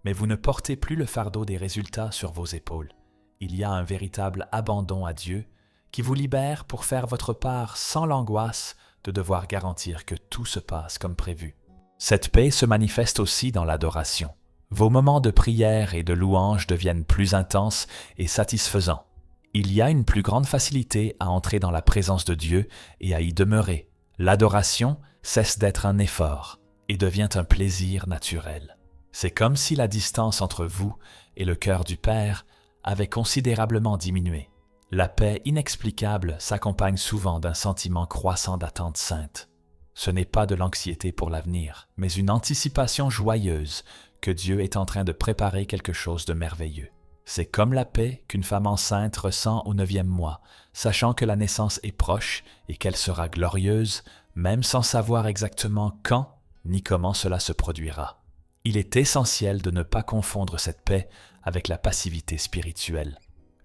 S1: mais vous ne portez plus le fardeau des résultats sur vos épaules. Il y a un véritable abandon à Dieu qui vous libère pour faire votre part sans l'angoisse de devoir garantir que tout se passe comme prévu. Cette paix se manifeste aussi dans l'adoration. Vos moments de prière et de louange deviennent plus intenses et satisfaisants. Il y a une plus grande facilité à entrer dans la présence de Dieu et à y demeurer. L'adoration cesse d'être un effort et devient un plaisir naturel. C'est comme si la distance entre vous et le cœur du Père avait considérablement diminué. La paix inexplicable s'accompagne souvent d'un sentiment croissant d'attente sainte. Ce n'est pas de l'anxiété pour l'avenir, mais une anticipation joyeuse que Dieu est en train de préparer quelque chose de merveilleux. C'est comme la paix qu'une femme enceinte ressent au 9e mois, sachant que la naissance est proche et qu'elle sera glorieuse, même sans savoir exactement quand ni comment cela se produira. Il est essentiel de ne pas confondre cette paix avec la passivité spirituelle.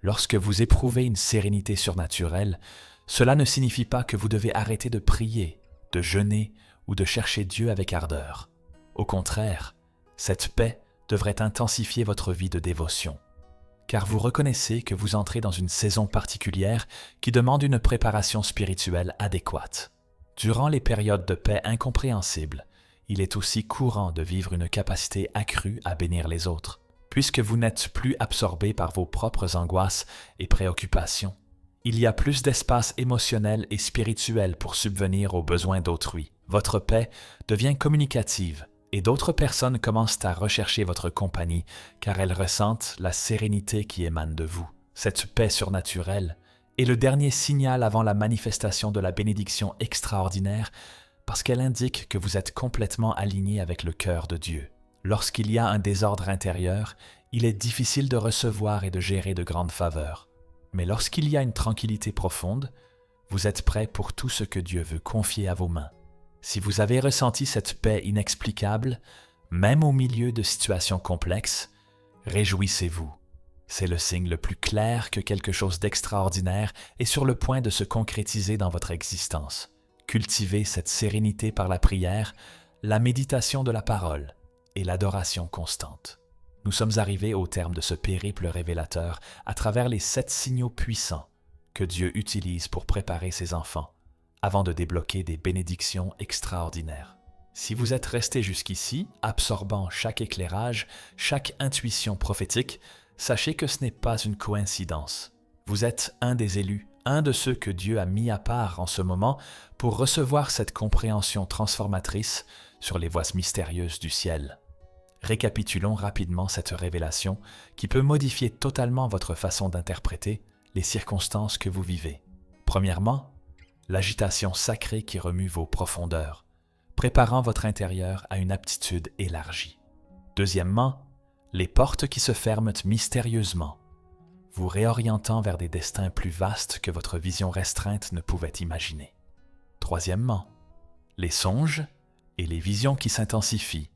S1: Lorsque vous éprouvez une sérénité surnaturelle, cela ne signifie pas que vous devez arrêter de prier, de jeûner ou de chercher Dieu avec ardeur. Au contraire, cette paix devrait intensifier votre vie de dévotion, car vous reconnaissez que vous entrez dans une saison particulière qui demande une préparation spirituelle adéquate. Durant les périodes de paix incompréhensibles, il est aussi courant de vivre une capacité accrue à bénir les autres, puisque vous n'êtes plus absorbé par vos propres angoisses et préoccupations. Il y a plus d'espace émotionnel et spirituel pour subvenir aux besoins d'autrui. Votre paix devient communicative et d'autres personnes commencent à rechercher votre compagnie car elles ressentent la sérénité qui émane de vous. Cette paix surnaturelle est le dernier signal avant la manifestation de la bénédiction extraordinaire parce qu'elle indique que vous êtes complètement aligné avec le cœur de Dieu. Lorsqu'il y a un désordre intérieur, il est difficile de recevoir et de gérer de grandes faveurs. Mais lorsqu'il y a une tranquillité profonde, vous êtes prêt pour tout ce que Dieu veut confier à vos mains. Si vous avez ressenti cette paix inexplicable, même au milieu de situations complexes, réjouissez-vous. C'est le signe le plus clair que quelque chose d'extraordinaire est sur le point de se concrétiser dans votre existence. Cultivez cette sérénité par la prière, la méditation de la parole et l'adoration constante. Nous sommes arrivés au terme de ce périple révélateur à travers les 7 signaux puissants que Dieu utilise pour préparer ses enfants avant de débloquer des bénédictions extraordinaires. Si vous êtes resté jusqu'ici, absorbant chaque éclairage, chaque intuition prophétique, sachez que ce n'est pas une coïncidence. Vous êtes un des élus, un de ceux que Dieu a mis à part en ce moment pour recevoir cette compréhension transformatrice sur les voies mystérieuses du ciel. Récapitulons rapidement cette révélation qui peut modifier totalement votre façon d'interpréter les circonstances que vous vivez. Premièrement, l'agitation sacrée qui remue vos profondeurs, préparant votre intérieur à une aptitude élargie. Deuxièmement, les portes qui se ferment mystérieusement, vous réorientant vers des destins plus vastes que votre vision restreinte ne pouvait imaginer. Troisièmement, les songes et les visions qui s'intensifient,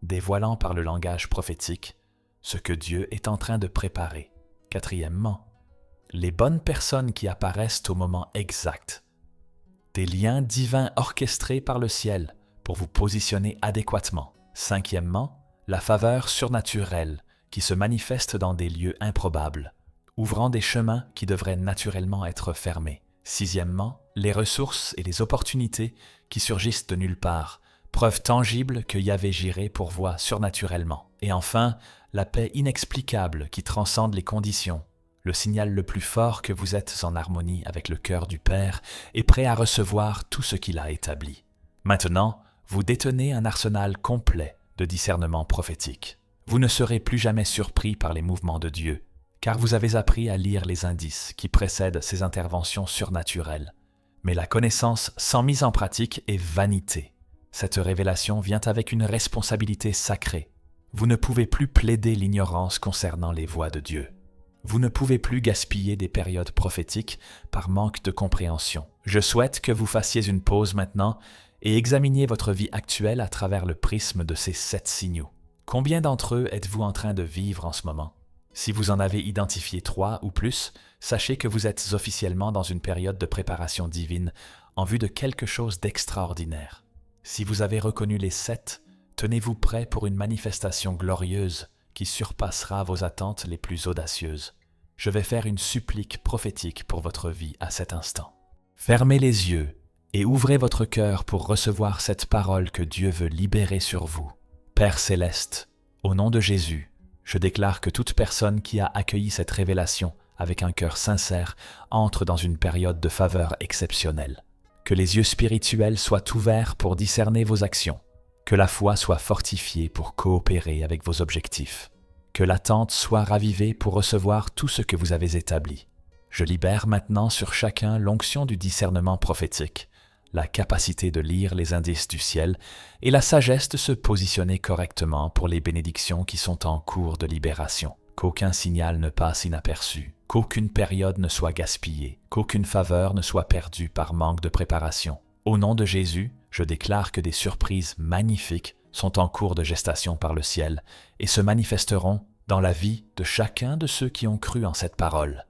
S1: dévoilant par le langage prophétique ce que Dieu est en train de préparer. Quatrièmement, les bonnes personnes qui apparaissent au moment exact, des liens divins orchestrés par le ciel pour vous positionner adéquatement. Cinquièmement, la faveur surnaturelle qui se manifeste dans des lieux improbables, ouvrant des chemins qui devraient naturellement être fermés. Sixièmement, les ressources et les opportunités qui surgissent de nulle part, preuve tangible que Yahvé Jireh pourvoit surnaturellement. Et enfin, la paix inexplicable qui transcende les conditions, le signal le plus fort que vous êtes en harmonie avec le cœur du Père et prêt à recevoir tout ce qu'il a établi. Maintenant, vous détenez un arsenal complet de discernement prophétique. Vous ne serez plus jamais surpris par les mouvements de Dieu, car vous avez appris à lire les indices qui précèdent ces interventions surnaturelles. Mais la connaissance sans mise en pratique est vanité. Cette révélation vient avec une responsabilité sacrée. Vous ne pouvez plus plaider l'ignorance concernant les voies de Dieu. Vous ne pouvez plus gaspiller des périodes prophétiques par manque de compréhension. Je souhaite que vous fassiez une pause maintenant et examiniez votre vie actuelle à travers le prisme de ces 7 signaux. Combien d'entre eux êtes-vous en train de vivre en ce moment? Si vous en avez identifié 3 ou plus, sachez que vous êtes officiellement dans une période de préparation divine en vue de quelque chose d'extraordinaire. Si vous avez reconnu les 7, tenez-vous prêt pour une manifestation glorieuse qui surpassera vos attentes les plus audacieuses. Je vais faire une supplique prophétique pour votre vie à cet instant. Fermez les yeux et ouvrez votre cœur pour recevoir cette parole que Dieu veut libérer sur vous. Père céleste, au nom de Jésus, je déclare que toute personne qui a accueilli cette révélation avec un cœur sincère entre dans une période de faveur exceptionnelle. Que les yeux spirituels soient ouverts pour discerner vos actions. Que la foi soit fortifiée pour coopérer avec vos objectifs. Que l'attente soit ravivée pour recevoir tout ce que vous avez établi. Je libère maintenant sur chacun l'onction du discernement prophétique, la capacité de lire les indices du ciel et la sagesse de se positionner correctement pour les bénédictions qui sont en cours de libération. Qu'aucun signal ne passe inaperçu, qu'aucune période ne soit gaspillée, qu'aucune faveur ne soit perdue par manque de préparation. Au nom de Jésus, je déclare que des surprises magnifiques sont en cours de gestation par le ciel et se manifesteront dans la vie de chacun de ceux qui ont cru en cette parole.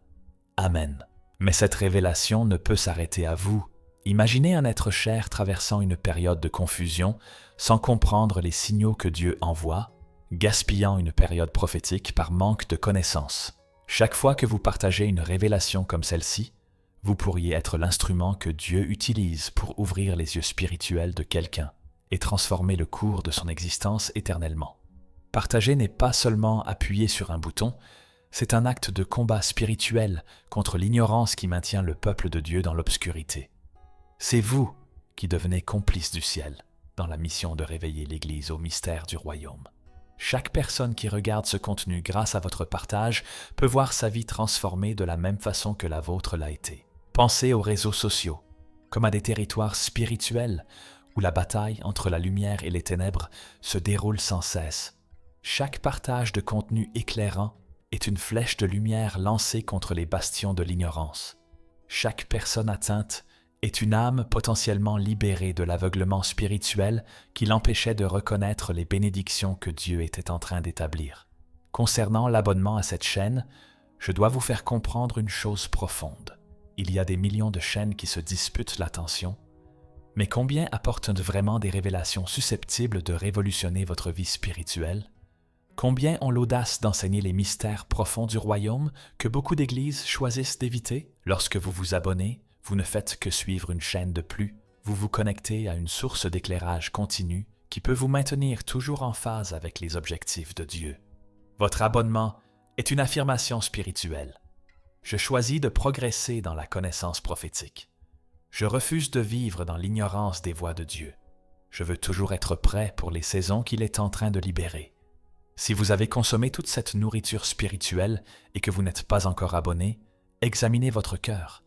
S1: Amen. Mais cette révélation ne peut s'arrêter à vous. Imaginez un être cher traversant une période de confusion sans comprendre les signaux que Dieu envoie, gaspillant une période prophétique par manque de connaissances. Chaque fois que vous partagez une révélation comme celle-ci, vous pourriez être l'instrument que Dieu utilise pour ouvrir les yeux spirituels de quelqu'un. et transformer le cours de son existence éternellement. Partager n'est pas seulement appuyer sur un bouton, c'est un acte de combat spirituel contre l'ignorance qui maintient le peuple de Dieu dans l'obscurité. C'est vous qui devenez complices du ciel dans la mission de réveiller l'Église au mystère du royaume. Chaque personne qui regarde ce contenu grâce à votre partage peut voir sa vie transformée de la même façon que la vôtre l'a été. Pensez aux réseaux sociaux, comme à des territoires spirituels où la bataille entre la lumière et les ténèbres se déroule sans cesse. Chaque partage de contenu éclairant est une flèche de lumière lancée contre les bastions de l'ignorance. Chaque personne atteinte est une âme potentiellement libérée de l'aveuglement spirituel qui l'empêchait de reconnaître les bénédictions que Dieu était en train d'établir. Concernant l'abonnement à cette chaîne, je dois vous faire comprendre une chose profonde. Il y a des millions de chaînes qui se disputent l'attention, mais combien apportent vraiment des révélations susceptibles de révolutionner votre vie spirituelle? Combien ont l'audace d'enseigner les mystères profonds du royaume que beaucoup d'églises choisissent d'éviter? Lorsque vous vous abonnez, vous ne faites que suivre une chaîne de plus, vous vous connectez à une source d'éclairage continu qui peut vous maintenir toujours en phase avec les objectifs de Dieu. Votre abonnement est une affirmation spirituelle. Je choisis de progresser dans la connaissance prophétique. Je refuse de vivre dans l'ignorance des voies de Dieu. Je veux toujours être prêt pour les saisons qu'il est en train de libérer. Si vous avez consommé toute cette nourriture spirituelle et que vous n'êtes pas encore abonné, examinez votre cœur.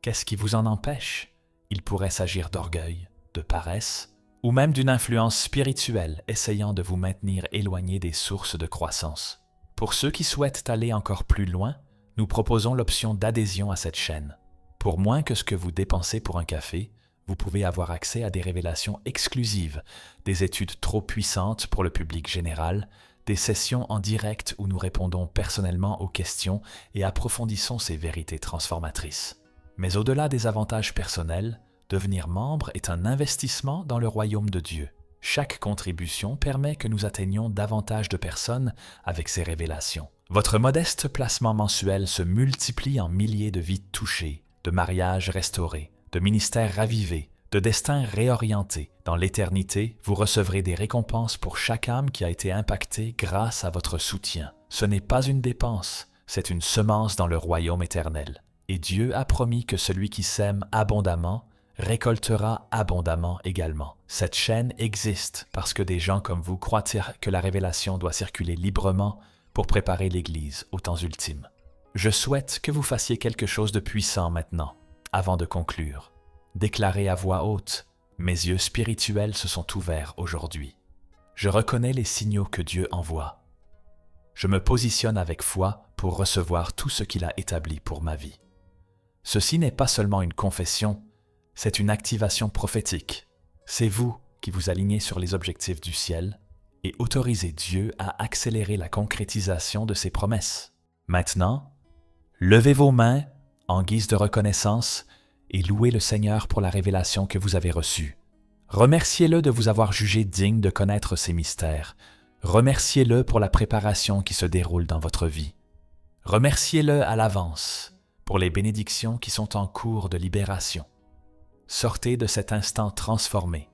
S1: Qu'est-ce qui vous en empêche? Il pourrait s'agir d'orgueil, de paresse, ou même d'une influence spirituelle essayant de vous maintenir éloigné des sources de croissance. Pour ceux qui souhaitent aller encore plus loin, nous proposons l'option d'adhésion à cette chaîne. Pour moins que ce que vous dépensez pour un café, vous pouvez avoir accès à des révélations exclusives, des études trop puissantes pour le public général, des sessions en direct où nous répondons personnellement aux questions et approfondissons ces vérités transformatrices. Mais au-delà des avantages personnels, devenir membre est un investissement dans le royaume de Dieu. Chaque contribution permet que nous atteignions davantage de personnes avec ces révélations. Votre modeste placement mensuel se multiplie en milliers de vies touchées, de mariages restaurés, de ministères ravivés, de destins réorientés. Dans l'éternité, vous recevrez des récompenses pour chaque âme qui a été impactée grâce à votre soutien. Ce n'est pas une dépense, c'est une semence dans le royaume éternel. Et Dieu a promis que celui qui sème abondamment récoltera abondamment également. Cette chaîne existe parce que des gens comme vous croient que la révélation doit circuler librement pour préparer l'Église aux temps ultimes. Je souhaite que vous fassiez quelque chose de puissant maintenant, avant de conclure. Déclarez à voix haute, « Mes yeux spirituels se sont ouverts aujourd'hui. Je reconnais les signaux que Dieu envoie. Je me positionne avec foi pour recevoir tout ce qu'il a établi pour ma vie. » Ceci n'est pas seulement une confession, c'est une activation prophétique. C'est vous qui vous alignez sur les objectifs du ciel et autorisez Dieu à accélérer la concrétisation de ses promesses. Maintenant, levez vos mains en guise de reconnaissance et louez le Seigneur pour la révélation que vous avez reçue. Remerciez-le de vous avoir jugé digne de connaître ces mystères. Remerciez-le pour la préparation qui se déroule dans votre vie. Remerciez-le à l'avance pour les bénédictions qui sont en cours de libération. Sortez de cet instant transformé.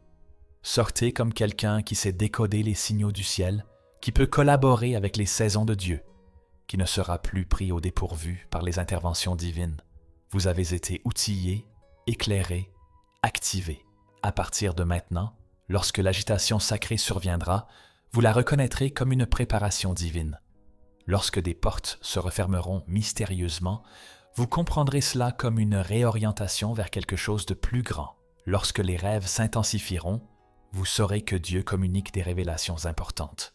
S1: Sortez comme quelqu'un qui sait décoder les signaux du ciel, qui peut collaborer avec les saisons de Dieu, qui ne sera plus pris au dépourvu par les interventions divines. Vous avez été outillé, éclairé, activé. À partir de maintenant, lorsque l'agitation sacrée surviendra, vous la reconnaîtrez comme une préparation divine. Lorsque des portes se refermeront mystérieusement, vous comprendrez cela comme une réorientation vers quelque chose de plus grand. Lorsque les rêves s'intensifieront, vous saurez que Dieu communique des révélations importantes.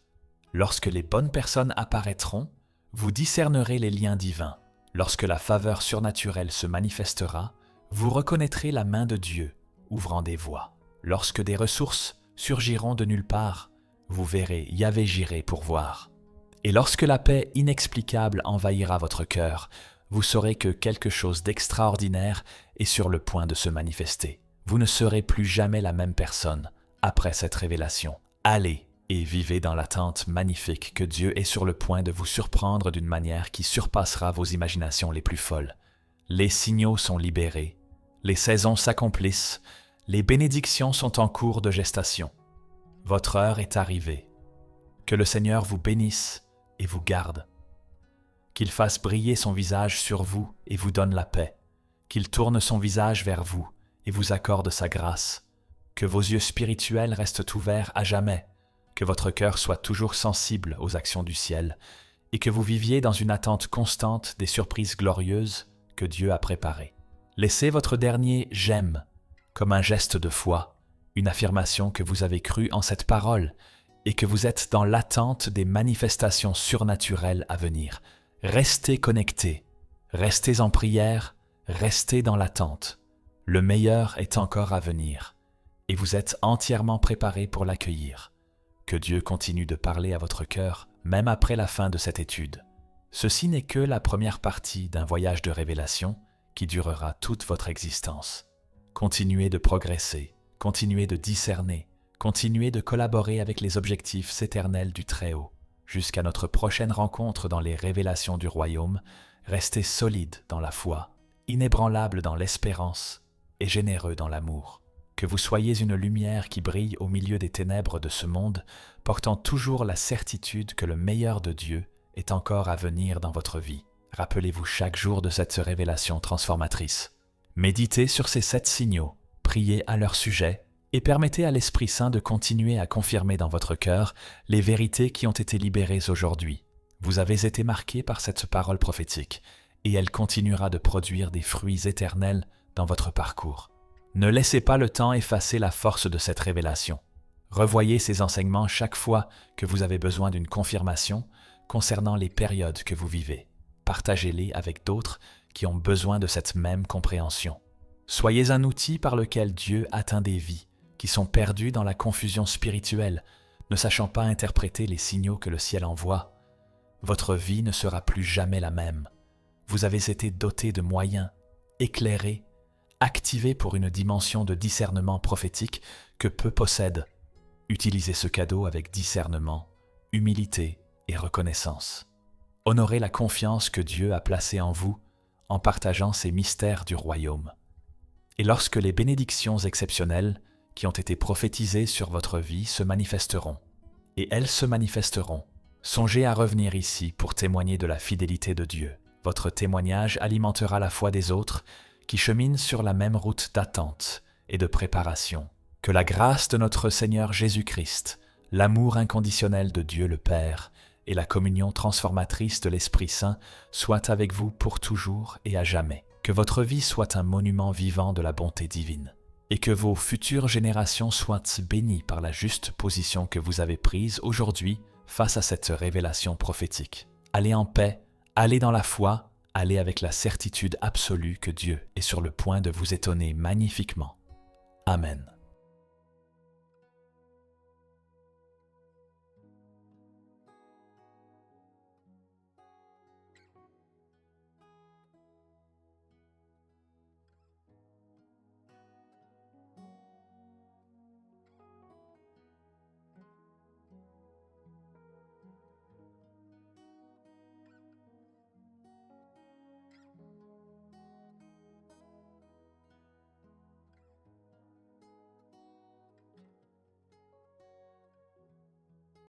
S1: Lorsque les bonnes personnes apparaîtront, vous discernerez les liens divins. Lorsque la faveur surnaturelle se manifestera, vous reconnaîtrez la main de Dieu, ouvrant des voies. Lorsque des ressources surgiront de nulle part, vous verrez Yahvé Jireh pourvoir. Et lorsque la paix inexplicable envahira votre cœur, vous saurez que quelque chose d'extraordinaire est sur le point de se manifester. Vous ne serez plus jamais la même personne après cette révélation. Allez et vivez dans l'attente magnifique que Dieu est sur le point de vous surprendre d'une manière qui surpassera vos imaginations les plus folles. Les signaux sont libérés, les saisons s'accomplissent, les bénédictions sont en cours de gestation. Votre heure est arrivée. Que le Seigneur vous bénisse et vous garde. Qu'il fasse briller son visage sur vous et vous donne la paix. Qu'il tourne son visage vers vous et vous accorde sa grâce. Que vos yeux spirituels restent ouverts à jamais. Que votre cœur soit toujours sensible aux actions du ciel et que vous viviez dans une attente constante des surprises glorieuses que Dieu a préparées. Laissez votre dernier « j'aime » comme un geste de foi, une affirmation que vous avez cru en cette parole et que vous êtes dans l'attente des manifestations surnaturelles à venir. Restez connectés, restez en prière, restez dans l'attente. Le meilleur est encore à venir et vous êtes entièrement préparés pour l'accueillir. Que Dieu continue de parler à votre cœur, même après la fin de cette étude. Ceci n'est que la première partie d'un voyage de révélation qui durera toute votre existence. Continuez de progresser, continuez de discerner, continuez de collaborer avec les objectifs éternels du Très-Haut. Jusqu'à notre prochaine rencontre dans les révélations du royaume, restez solide dans la foi, inébranlable dans l'espérance et généreux dans l'amour. Que vous soyez une lumière qui brille au milieu des ténèbres de ce monde, portant toujours la certitude que le meilleur de Dieu est encore à venir dans votre vie. Rappelez-vous chaque jour de cette révélation transformatrice. Méditez sur ces 7 signaux, priez à leur sujet et permettez à l'Esprit Saint de continuer à confirmer dans votre cœur les vérités qui ont été libérées aujourd'hui. Vous avez été marqués par cette parole prophétique et elle continuera de produire des fruits éternels dans votre parcours. Ne laissez pas le temps effacer la force de cette révélation. Revoyez ces enseignements chaque fois que vous avez besoin d'une confirmation concernant les périodes que vous vivez. Partagez-les avec d'autres qui ont besoin de cette même compréhension. Soyez un outil par lequel Dieu atteint des vies qui sont perdues dans la confusion spirituelle, ne sachant pas interpréter les signaux que le ciel envoie. Votre vie ne sera plus jamais la même. Vous avez été doté de moyens, éclairés, activés pour une dimension de discernement prophétique que peu possèdent. Utilisez ce cadeau avec discernement, humilité et reconnaissance. Honorez la confiance que Dieu a placée en vous en partageant ces mystères du royaume. Et lorsque les bénédictions exceptionnelles qui ont été prophétisées sur votre vie se manifesteront, et elles se manifesteront, songez à revenir ici pour témoigner de la fidélité de Dieu. Votre témoignage alimentera la foi des autres qui cheminent sur la même route d'attente et de préparation. Que la grâce de notre Seigneur Jésus-Christ, l'amour inconditionnel de Dieu le Père et la communion transformatrice de l'Esprit Saint soient avec vous pour toujours et à jamais. Que votre vie soit un monument vivant de la bonté divine et que vos futures générations soient bénies par la juste position que vous avez prise aujourd'hui face à cette révélation prophétique. Allez en paix, allez dans la foi, allez avec la certitude absolue que Dieu est sur le point de vous étonner magnifiquement. Amen.